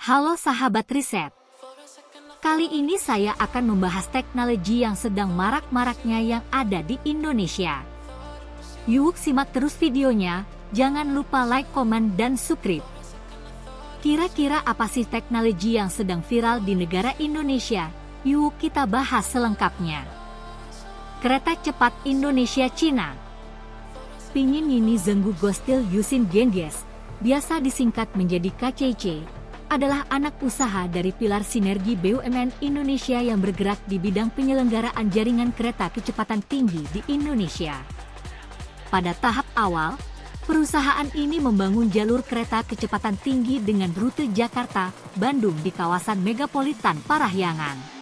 Halo sahabat riset. Kali ini saya akan membahas teknologi yang sedang marak-maraknya yang ada di Indonesia. Yuk simak terus videonya, jangan lupa like, komen, dan subscribe. Kira-kira apa sih teknologi yang sedang viral di negara Indonesia? Yuk kita bahas selengkapnya. Kereta cepat Indonesia-Cina. Pinyin Yini Zhenggu Gostil Yusin Genges, biasa disingkat menjadi KCC, adalah anak usaha dari pilar sinergi BUMN Indonesia yang bergerak di bidang penyelenggaraan jaringan kereta kecepatan tinggi di Indonesia. Pada tahap awal, perusahaan ini membangun jalur kereta kecepatan tinggi dengan rute Jakarta-Bandung di kawasan megapolitan Parahyangan.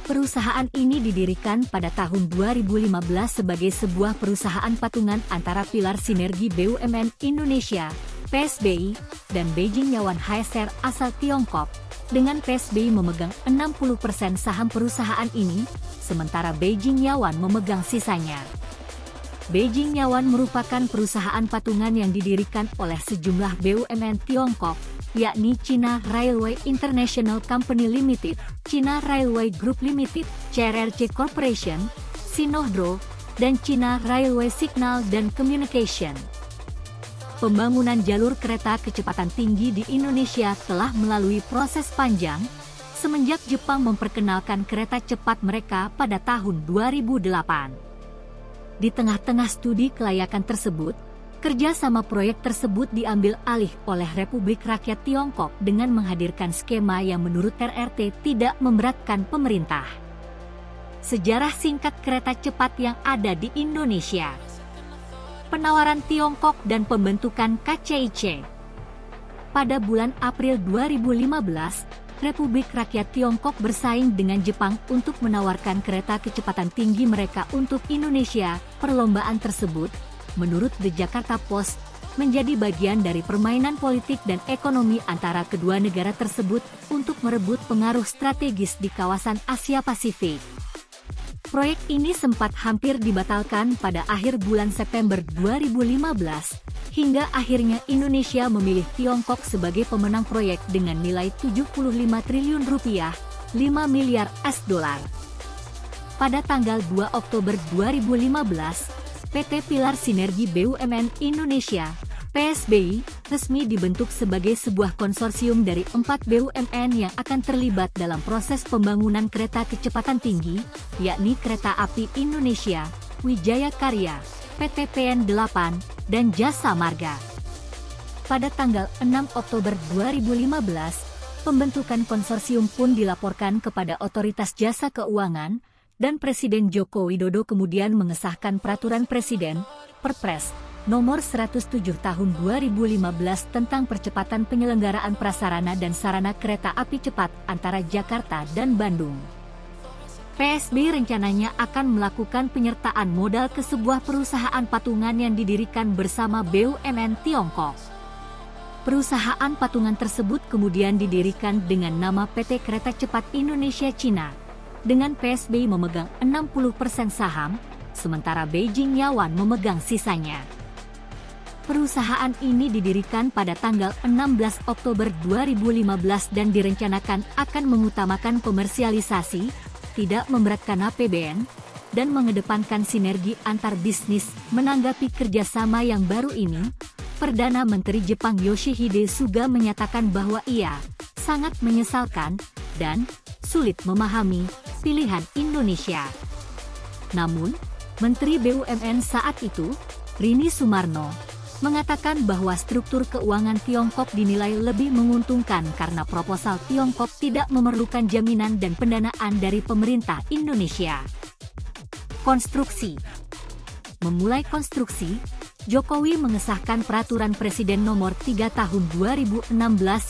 Perusahaan ini didirikan pada tahun 2015 sebagai sebuah perusahaan patungan antara pilar sinergi BUMN Indonesia, PSBI, dan Beijing Yawan Haeser asal Tiongkok, dengan PSBI memegang 60% saham perusahaan ini, sementara Beijing Yawan memegang sisanya. Beijing Yawan merupakan perusahaan patungan yang didirikan oleh sejumlah BUMN Tiongkok, yakni China Railway International Company Limited, China Railway Group Limited, CRRC Corporation, Sinohydro, dan China Railway Signal dan Communication. Pembangunan jalur kereta kecepatan tinggi di Indonesia telah melalui proses panjang, semenjak Jepang memperkenalkan kereta cepat mereka pada tahun 2008. Di tengah-tengah studi kelayakan tersebut, kerjasama proyek tersebut diambil alih oleh Republik Rakyat Tiongkok dengan menghadirkan skema yang menurut RRT tidak memberatkan pemerintah. Sejarah singkat kereta cepat yang ada di Indonesia. Penawaran Tiongkok dan pembentukan KCIC. Pada bulan April 2015, Republik Rakyat Tiongkok bersaing dengan Jepang untuk menawarkan kereta kecepatan tinggi mereka untuk Indonesia. Perlombaan tersebut, menurut The Jakarta Post, menjadi bagian dari permainan politik dan ekonomi antara kedua negara tersebut untuk merebut pengaruh strategis di kawasan Asia Pasifik. Proyek ini sempat hampir dibatalkan pada akhir bulan September 2015, hingga akhirnya Indonesia memilih Tiongkok sebagai pemenang proyek dengan nilai 75 triliun rupiah, 5 miliar US$. Pada tanggal 2 Oktober 2015, PT Pilar Sinergi BUMN Indonesia, PSBI, resmi dibentuk sebagai sebuah konsorsium dari 4 BUMN yang akan terlibat dalam proses pembangunan kereta kecepatan tinggi, yakni Kereta Api Indonesia, Wijaya Karya, PT PN8, dan Jasa Marga. Pada tanggal 6 Oktober 2015, pembentukan konsorsium pun dilaporkan kepada Otoritas Jasa Keuangan, dan Presiden Joko Widodo kemudian mengesahkan Peraturan Presiden, Perpres, Nomor 107 Tahun 2015 tentang percepatan penyelenggaraan prasarana dan sarana kereta api cepat antara Jakarta dan Bandung. PSBI rencananya akan melakukan penyertaan modal ke sebuah perusahaan patungan yang didirikan bersama BUMN Tiongkok. Perusahaan patungan tersebut kemudian didirikan dengan nama PT Kereta Cepat Indonesia Cina, dengan PSBI memegang 60% saham, sementara Beijing Yawan memegang sisanya. Perusahaan ini didirikan pada tanggal 16 Oktober 2015 dan direncanakan akan mengutamakan komersialisasi, tidak memberatkan APBN, dan mengedepankan sinergi antar bisnis. Menanggapi kerjasama yang baru ini, Perdana Menteri Jepang Yoshihide Suga menyatakan bahwa ia sangat menyesalkan dan sulit memahami pilihan Indonesia. Namun, Menteri BUMN saat itu, Rini Sumarno, mengatakan bahwa struktur keuangan Tiongkok dinilai lebih menguntungkan karena proposal Tiongkok tidak memerlukan jaminan dan pendanaan dari pemerintah Indonesia. Konstruksi. Memulai konstruksi, Jokowi mengesahkan Peraturan Presiden Nomor 3 Tahun 2016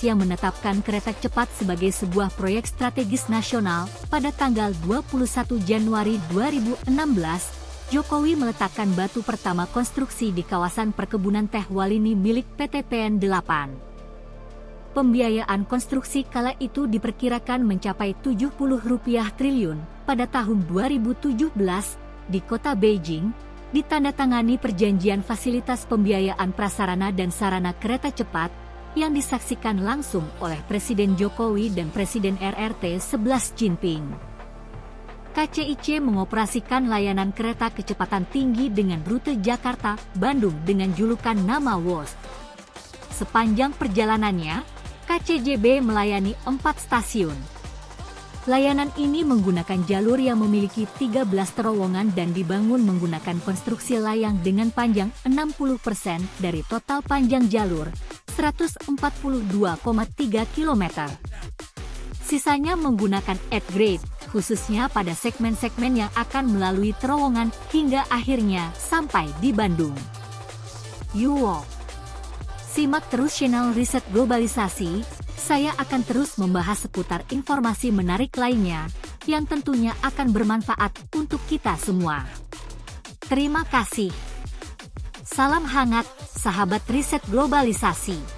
yang menetapkan kereta cepat sebagai sebuah proyek strategis nasional. Pada tanggal 21 Januari 2016, Jokowi meletakkan batu pertama konstruksi di kawasan perkebunan teh Walini milik PT PN8. Pembiayaan konstruksi kala itu diperkirakan mencapai Rp70 triliun. Pada tahun 2017, di kota Beijing, ditandatangani perjanjian fasilitas pembiayaan prasarana dan sarana kereta cepat yang disaksikan langsung oleh Presiden Jokowi dan Presiden RRT 11 Jinping. KCIC mengoperasikan layanan kereta kecepatan tinggi dengan rute Jakarta-Bandung dengan julukan nama WOS. Sepanjang perjalanannya, KCJB melayani 4 stasiun. Layanan ini menggunakan jalur yang memiliki 13 terowongan dan dibangun menggunakan konstruksi layang dengan panjang 60% dari total panjang jalur, 142,3 km. Sisanya menggunakan upgrade, khususnya pada segmen-segmen yang akan melalui terowongan hingga akhirnya sampai di Bandung. YUWOK. Simak terus channel Riset Globalisasi, saya akan terus membahas seputar informasi menarik lainnya, yang tentunya akan bermanfaat untuk kita semua. Terima kasih. Salam hangat, sahabat Riset Globalisasi.